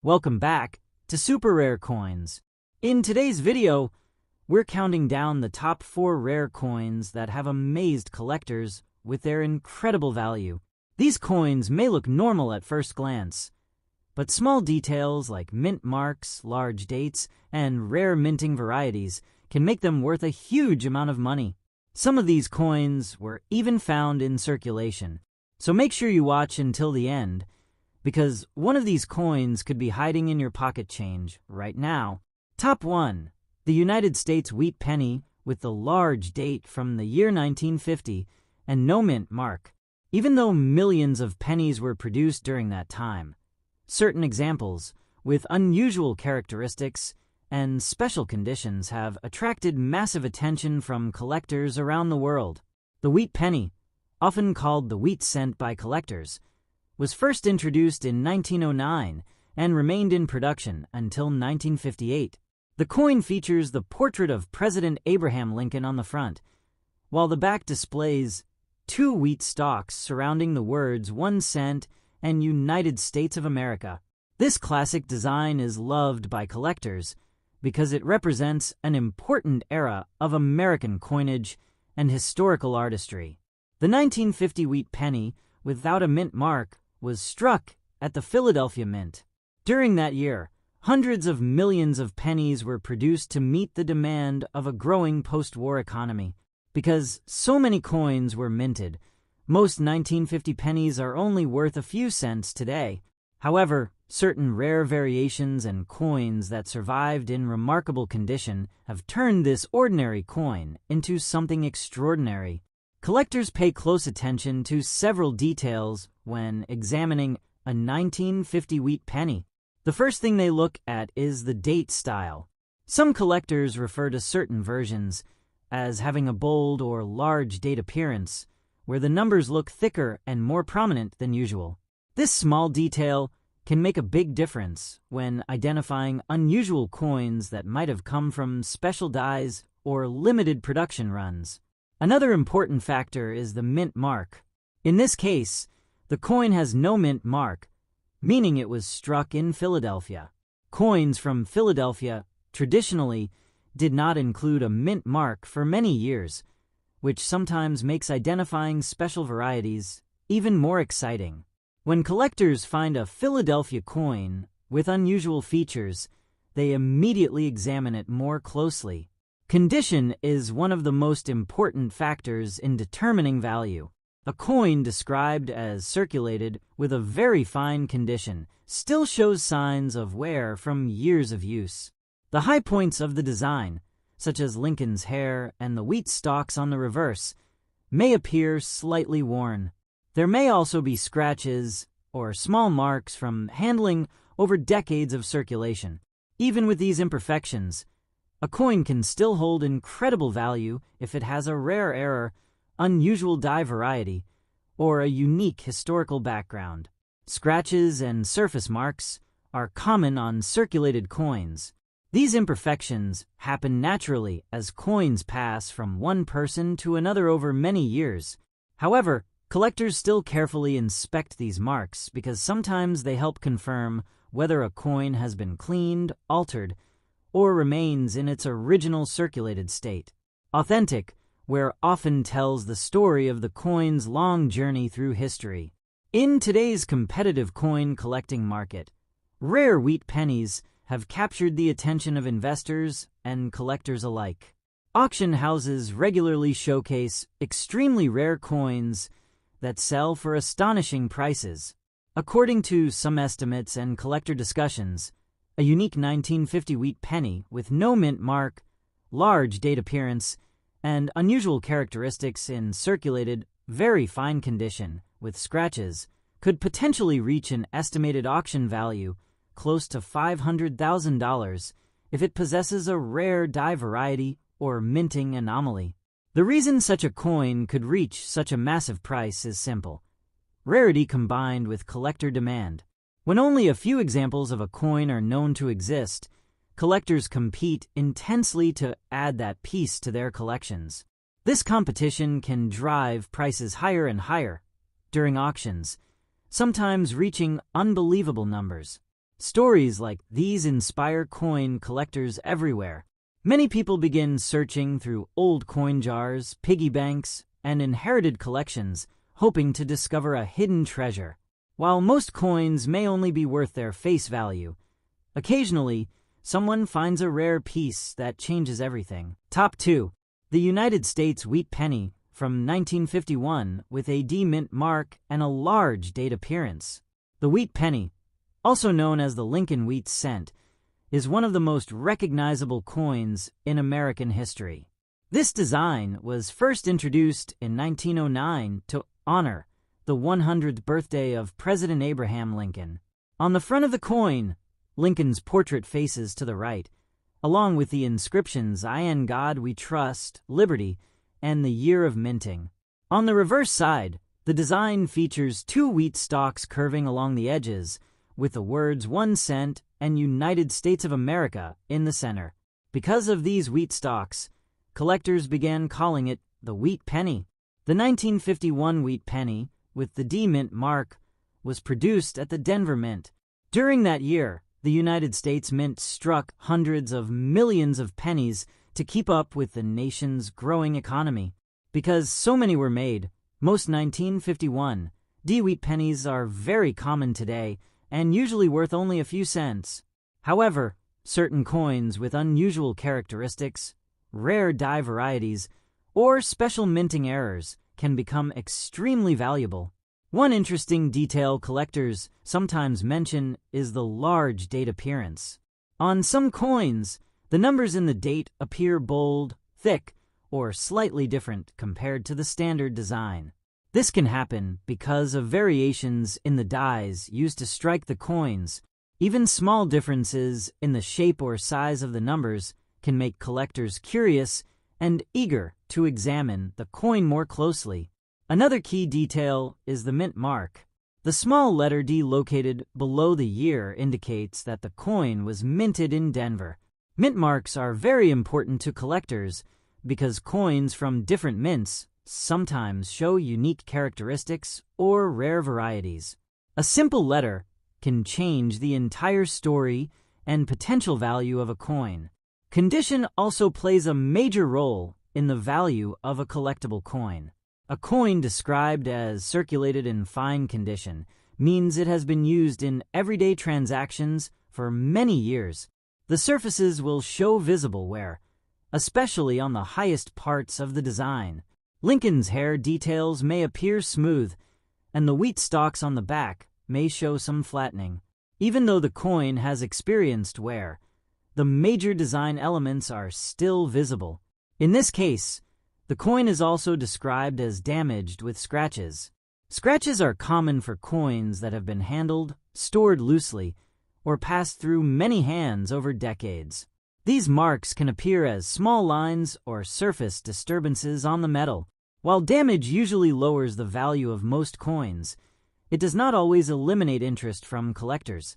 Welcome back to Super Rare Coins. In today's video, we're counting down the top 4 rare coins that have amazed collectors with their incredible value. These coins may look normal at first glance, but small details like mint marks, large dates, and rare minting varieties can make them worth a huge amount of money. Some of these coins were even found in circulation, so make sure you watch until the end, because one of these coins could be hiding in your pocket change right now. Top 1. The United States Wheat Penny with the large date from the year 1950 and no mint mark. Even though millions of pennies were produced during that time, certain examples with unusual characteristics and special conditions have attracted massive attention from collectors around the world. The Wheat Penny, often called the wheat cent by collectors, was first introduced in 1909 and remained in production until 1958. The coin features the portrait of President Abraham Lincoln on the front, while the back displays 2 wheat stalks surrounding the words 1 cent and United States of America. This classic design is loved by collectors because it represents an important era of American coinage and historical artistry. The 1950 Wheat Penny, without a mint mark, was struck at the Philadelphia Mint. During that year, hundreds of millions of pennies were produced to meet the demand of a growing post-war economy. Because so many coins were minted, most 1950 pennies are only worth a few cents today. However, certain rare variations and coins that survived in remarkable condition have turned this ordinary coin into something extraordinary. Collectors pay close attention to several details when examining a 1950 Wheat Penny. The first thing they look at is the date style. Some collectors refer to certain versions as having a bold or large date appearance, where the numbers look thicker and more prominent than usual. This small detail can make a big difference when identifying unusual coins that might have come from special dies or limited production runs. Another important factor is the mint mark. In this case, the coin has no mint mark, meaning it was struck in Philadelphia. Coins from Philadelphia traditionally did not include a mint mark for many years, which sometimes makes identifying special varieties even more exciting. When collectors find a Philadelphia coin with unusual features, they immediately examine it more closely. Condition is one of the most important factors in determining value. A coin described as circulated with a very fine condition still shows signs of wear from years of use. The high points of the design, such as Lincoln's hair and the wheat stalks on the reverse, may appear slightly worn. There may also be scratches or small marks from handling over decades of circulation. Even with these imperfections, a coin can still hold incredible value if it has a rare error, unusual die variety, or a unique historical background. Scratches and surface marks are common on circulated coins. These imperfections happen naturally as coins pass from one person to another over many years. However, collectors still carefully inspect these marks because sometimes they help confirm whether a coin has been cleaned, altered, or remains in its original circulated state. Authentic wear often tells the story of the coin's long journey through history. In today's competitive coin collecting market, rare wheat pennies have captured the attention of investors and collectors alike. Auction houses regularly showcase extremely rare coins that sell for astonishing prices. According to some estimates and collector discussions, a unique 1950 Wheat Penny with no mint mark, large date appearance, and unusual characteristics in circulated, very fine condition with scratches could potentially reach an estimated auction value close to $500,000 if it possesses a rare die variety or minting anomaly. The reason such a coin could reach such a massive price is simple: rarity combined with collector demand. When only a few examples of a coin are known to exist, collectors compete intensely to add that piece to their collections. This competition can drive prices higher and higher during auctions, sometimes reaching unbelievable numbers. Stories like these inspire coin collectors everywhere. Many people begin searching through old coin jars, piggy banks, and inherited collections, hoping to discover a hidden treasure. While most coins may only be worth their face value, occasionally, someone finds a rare piece that changes everything. Top 2. The United States Wheat Penny from 1951 with a D mint mark and a large date appearance. The Wheat Penny, also known as the Lincoln Wheat Cent, is one of the most recognizable coins in American history. This design was first introduced in 1909 to honor the 100th birthday of President Abraham Lincoln. On the front of the coin, Lincoln's portrait faces to the right, along with the inscriptions "I in God We Trust," "Liberty," and the year of minting. On the reverse side, the design features 2 wheat stalks curving along the edges, with the words 1 cent and United States of America in the center. Because of these wheat stalks, collectors began calling it the Wheat Penny. The 1951 Wheat Penny, with the D mint mark, was produced at the Denver Mint. During that year, the United States Mint struck hundreds of millions of pennies to keep up with the nation's growing economy. Because so many were made, most 1951 D wheat pennies are very common today and usually worth only a few cents. However, certain coins with unusual characteristics, rare die varieties, or special minting errors can become extremely valuable. One interesting detail collectors sometimes mention is the large date appearance. On some coins, the numbers in the date appear bold, thick, or slightly different compared to the standard design. This can happen because of variations in the dies used to strike the coins. Even small differences in the shape or size of the numbers can make collectors curious and eager to examine the coin more closely. Another key detail is the mint mark. The small letter D located below the year indicates that the coin was minted in Denver. Mint marks are very important to collectors because coins from different mints sometimes show unique characteristics or rare varieties. A simple letter can change the entire story and potential value of a coin. Condition also plays a major role in the value of a collectible coin. A coin described as circulated in fine condition means it has been used in everyday transactions for many years. The surfaces will show visible wear, especially on the highest parts of the design. Lincoln's hair details may appear smooth, and the wheat stalks on the back may show some flattening. Even though the coin has experienced wear, the major design elements are still visible. In this case, the coin is also described as damaged with scratches. Scratches are common for coins that have been handled, stored loosely, or passed through many hands over decades. These marks can appear as small lines or surface disturbances on the metal. While damage usually lowers the value of most coins, it does not always eliminate interest from collectors,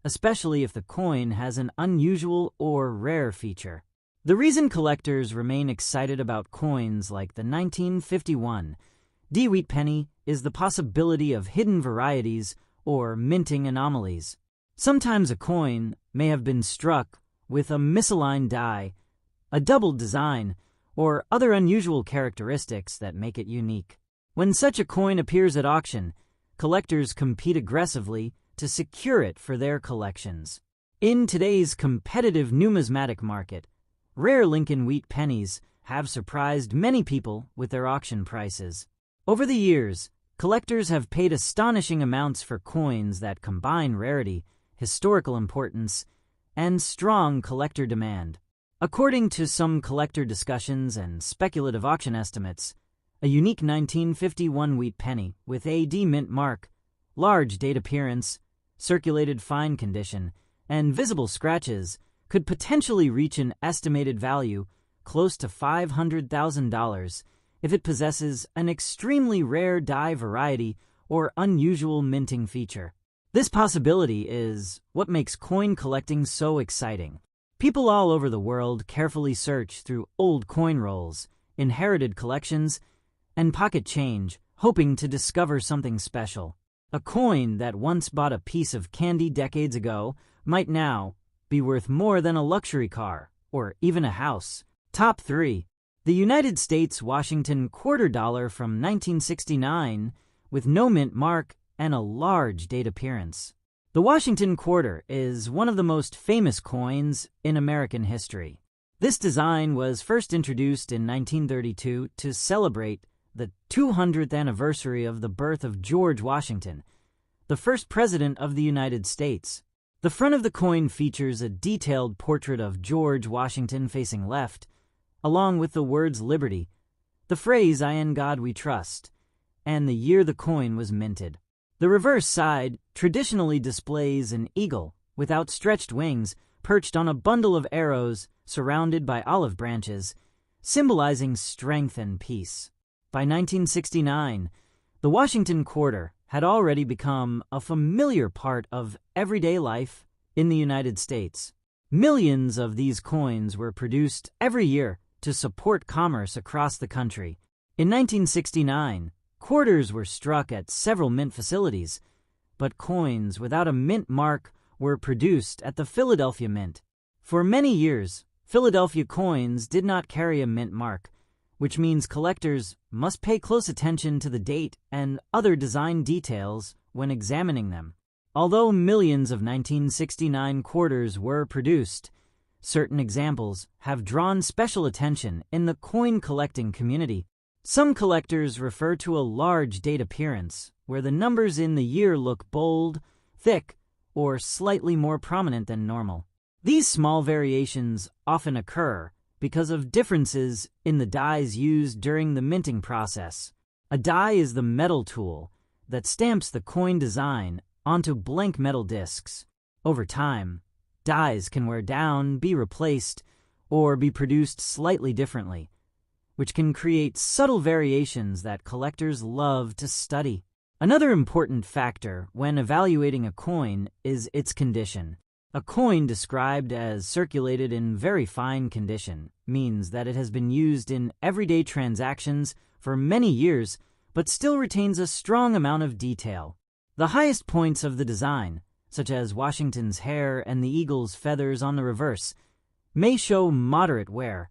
especially if the coin has an unusual or rare feature. The reason collectors remain excited about coins like the 1951 D wheat penny is the possibility of hidden varieties or minting anomalies. Sometimes a coin may have been struck with a misaligned die, a doubled design, or other unusual characteristics that make it unique. When such a coin appears at auction, collectors compete aggressively to secure it for their collections. In today's competitive numismatic market, rare Lincoln Wheat Pennies have surprised many people with their auction prices. Over the years, collectors have paid astonishing amounts for coins that combine rarity, historical importance, and strong collector demand. According to some collector discussions and speculative auction estimates, a unique 1951 Wheat Penny with a D mint mark, large date appearance, circulated fine condition, and visible scratches could potentially reach an estimated value close to $500,000 if it possesses an extremely rare die variety or unusual minting feature. This possibility is what makes coin collecting so exciting. People all over the world carefully search through old coin rolls, inherited collections, and pocket change, hoping to discover something special. A coin that once bought a piece of candy decades ago might now be worth more than a luxury car or even a house. Top 3. The United States Washington quarter dollar from 1969 with no mint mark and a large date appearance. The Washington quarter is one of the most famous coins in American history. This design was first introduced in 1932 to celebrate the 200th anniversary of the birth of George Washington, the first president of the United States. The front of the coin features a detailed portrait of George Washington facing left, along with the words Liberty, the phrase "In God We Trust," and the year the coin was minted. The reverse side traditionally displays an eagle with outstretched wings perched on a bundle of arrows surrounded by olive branches, symbolizing strength and peace. By 1969, the Washington quarter had already become a familiar part of everyday life in the United States. Millions of these coins were produced every year to support commerce across the country. In 1969, quarters were struck at several mint facilities, but coins without a mint mark were produced at the Philadelphia Mint. For many years, Philadelphia coins did not carry a mint mark, which means collectors must pay close attention to the date and other design details when examining them. Although millions of 1969 quarters were produced, certain examples have drawn special attention in the coin collecting community. Some collectors refer to a large date appearance, where the numbers in the year look bold, thick, or slightly more prominent than normal. These small variations often occur because of differences in the dies used during the minting process. A die is the metal tool that stamps the coin design onto blank metal discs. Over time, dies can wear down, be replaced, or be produced slightly differently, which can create subtle variations that collectors love to study. Another important factor when evaluating a coin is its condition. A coin described as circulated in very fine condition means that it has been used in everyday transactions for many years, but still retains a strong amount of detail. The highest points of the design, such as Washington's hair and the eagle's feathers on the reverse, may show moderate wear,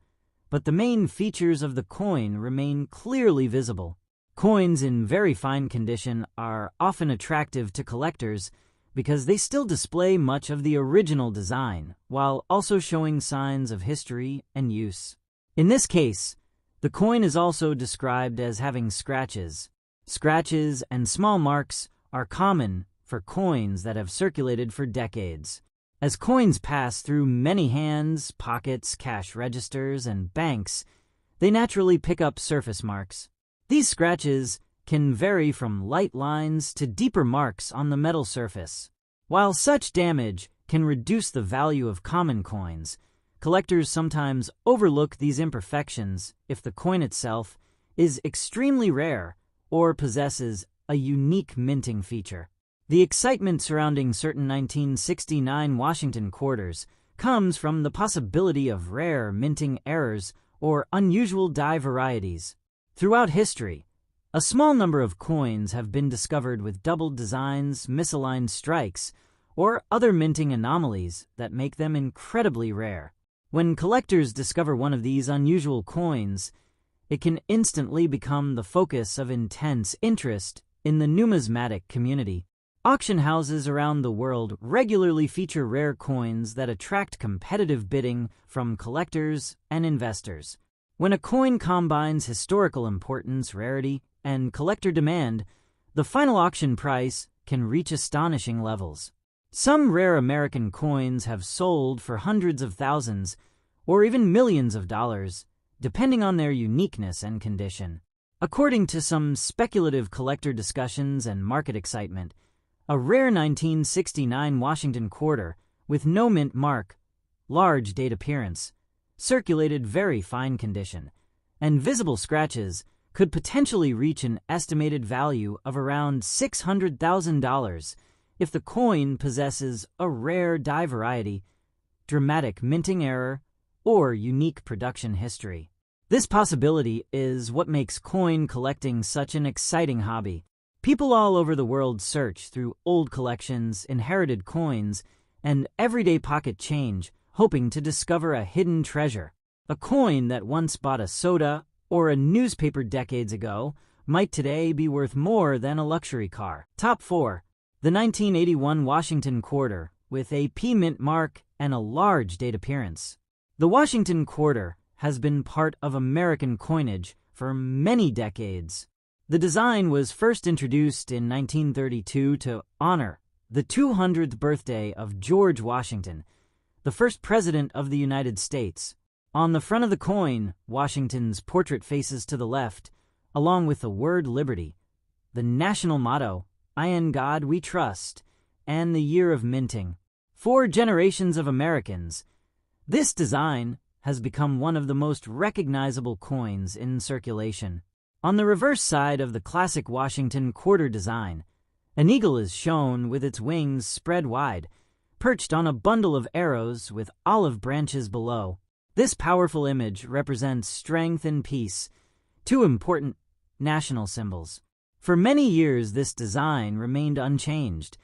but the main features of the coin remain clearly visible. Coins in very fine condition are often attractive to collectors because they still display much of the original design, while also showing signs of history and use. In this case, the coin is also described as having scratches. Scratches and small marks are common for coins that have circulated for decades. As coins pass through many hands, pockets, cash registers, and banks, they naturally pick up surface marks. These scratches can vary from light lines to deeper marks on the metal surface. While such damage can reduce the value of common coins, collectors sometimes overlook these imperfections if the coin itself is extremely rare or possesses a unique minting feature. The excitement surrounding certain 1969 Washington quarters comes from the possibility of rare minting errors or unusual die varieties. Throughout history, a small number of coins have been discovered with doubled designs, misaligned strikes, or other minting anomalies that make them incredibly rare. When collectors discover one of these unusual coins, it can instantly become the focus of intense interest in the numismatic community. Auction houses around the world regularly feature rare coins that attract competitive bidding from collectors and investors. When a coin combines historical importance, rarity, and collector demand, the final auction price can reach astonishing levels. Some rare American coins have sold for hundreds of thousands or even millions of dollars, depending on their uniqueness and condition. According to some speculative collector discussions and market excitement, a rare 1969 Washington quarter with no mint mark, large date appearance, circulated very fine condition, and visible scratches could potentially reach an estimated value of around $600,000 if the coin possesses a rare die variety, dramatic minting error, or unique production history. This possibility is what makes coin collecting such an exciting hobby. People all over the world search through old collections, inherited coins, and everyday pocket change, hoping to discover a hidden treasure. A coin that once bought a soda or a newspaper decades ago might today be worth more than a luxury car. Top 4. The 1981 Washington Quarter, with a P mint mark and a large date appearance. The Washington Quarter has been part of American coinage for many decades. The design was first introduced in 1932 to honor the 200th birthday of George Washington, the first president of the United States. On the front of the coin, Washington's portrait faces to the left, along with the word liberty, the national motto, "I in God we trust," and the year of minting. For generations of Americans, this design has become one of the most recognizable coins in circulation. On the reverse side of the classic Washington Quarter design, an eagle is shown with its wings spread wide, perched on a bundle of arrows with olive branches below. This powerful image represents strength and peace, two important national symbols. For many years, this design remained unchanged,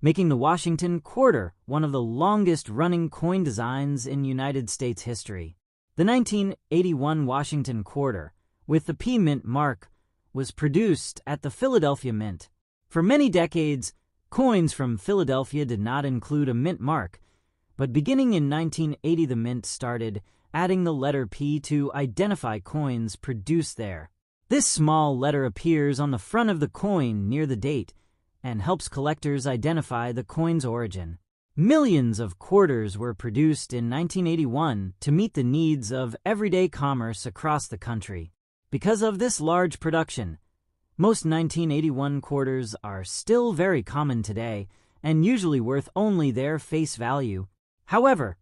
making the Washington Quarter one of the longest-running coin designs in United States history. The 1981 Washington Quarter, with the P mint mark, was produced at the Philadelphia Mint. For many decades, coins from Philadelphia did not include a mint mark, but beginning in 1980 the Mint started adding the letter P to identify coins produced there. This small letter appears on the front of the coin near the date and helps collectors identify the coin's origin. Millions of quarters were produced in 1981 to meet the needs of everyday commerce across the country. Because of this large production, most 1981 quarters are still very common today and usually worth only their face value. However,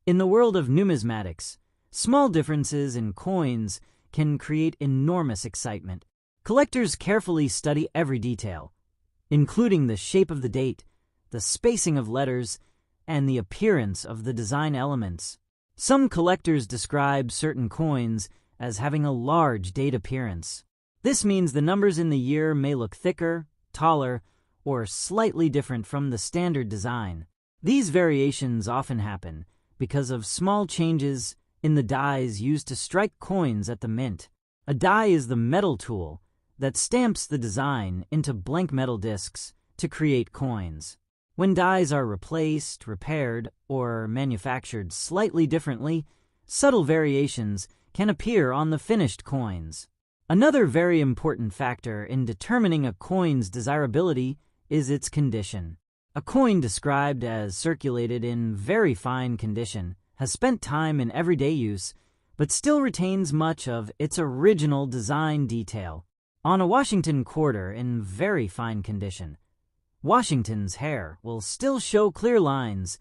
in the world of numismatics, small differences in coins can create enormous excitement. Collectors carefully study every detail, including the shape of the date, the spacing of letters, and the appearance of the design elements. Some collectors describe certain coins as having a large date appearance. This means the numbers in the year may look thicker, taller, or slightly different from the standard design. These variations often happen because of small changes in the dies used to strike coins at the mint. A die is the metal tool that stamps the design into blank metal discs to create coins. When dies are replaced, repaired, or manufactured slightly differently, subtle variations can appear on the finished coins. Another very important factor in determining a coin's desirability is its condition. A coin described as circulated in very fine condition has spent time in everyday use, but still retains much of its original design detail. On a Washington Quarter in very fine condition, Washington's hair will still show clear lines,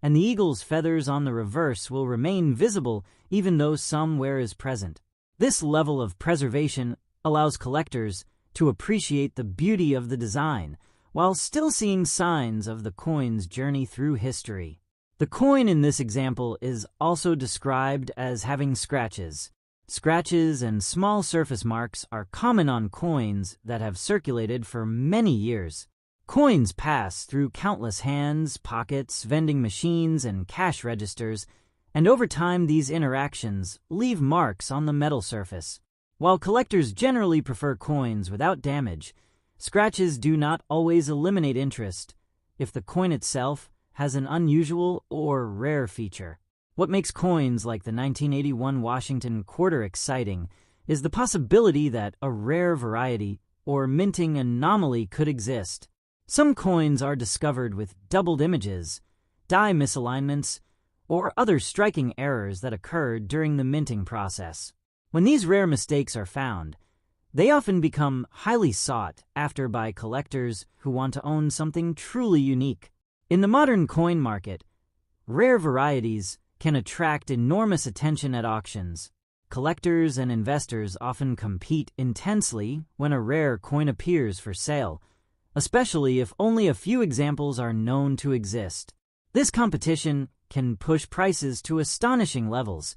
and the eagle's feathers on the reverse will remain visible even though some wear is present. This level of preservation allows collectors to appreciate the beauty of the design while still seeing signs of the coin's journey through history. The coin in this example is also described as having scratches. Scratches and small surface marks are common on coins that have circulated for many years. Coins pass through countless hands, pockets, vending machines, and cash registers, and over time these interactions leave marks on the metal surface. While collectors generally prefer coins without damage, scratches do not always eliminate interest if the coin itself has an unusual or rare feature. What makes coins like the 1981 Washington Quarter exciting is the possibility that a rare variety or minting anomaly could exist. Some coins are discovered with doubled images, die misalignments, or other striking errors that occurred during the minting process. When these rare mistakes are found, they often become highly sought after by collectors who want to own something truly unique. In the modern coin market, rare varieties can attract enormous attention at auctions. Collectors and investors often compete intensely when a rare coin appears for sale, especially if only a few examples are known to exist. This competition can push prices to astonishing levels,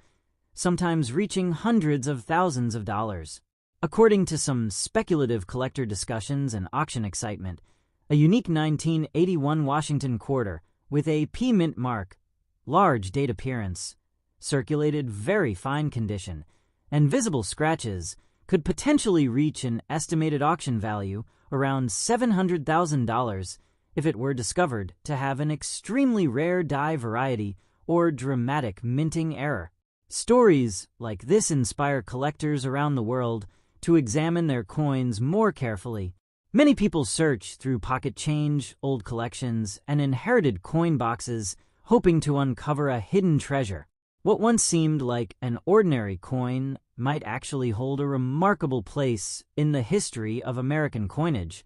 sometimes reaching hundreds of thousands of dollars. According to some speculative collector discussions and auction excitement, a unique 1981 Washington quarter with a P mint mark, large date appearance, circulated very fine condition, and visible scratches could potentially reach an estimated auction value around $700,000 if it were discovered to have an extremely rare die variety or dramatic minting error. Stories like this inspire collectors around the world to examine their coins more carefully. Many people search through pocket change, old collections, and inherited coin boxes, hoping to uncover a hidden treasure. What once seemed like an ordinary coin might actually hold a remarkable place in the history of American coinage.